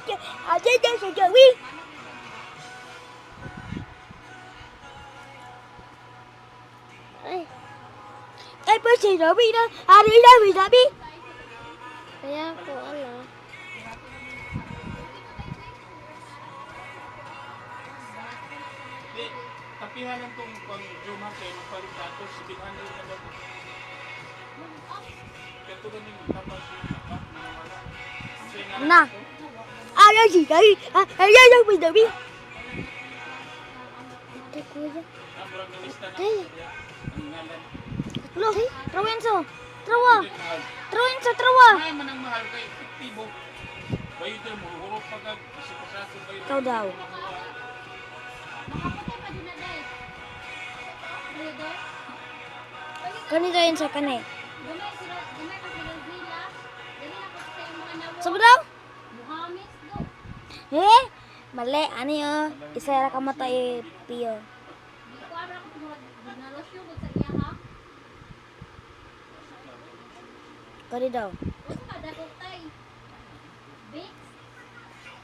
Aja dah sejawi. Ay pa si Robby na. Ari na mi sabi. Kaya ko ano. Di, tapihan lang itong pang-jumar kayo, magpalit nato, 700 na ba ito? Katuloy yung tapos yung wala. Na. Aja si sabi. Aja dah mi sabi. Kay kuya. Ang murag na lista na. Kay. Ang ngalan. Lo, Rawenso. Trawa. Hindi mahal. Rawenso trawa. May man ang mahal kay efektibo. Bayo din mo, hurot pagkat isipasaso bayo. Ikaw daw. Kanito yun sa kanay. Sabi daw? Eh? Mali. Ano yun? Isa ra ka mata piyo. Kani daw?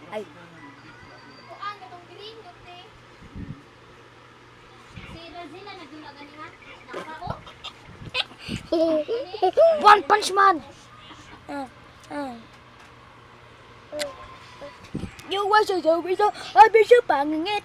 Ay. One Punch Man! Yung wasa sa bisa, ay bisa pangingit.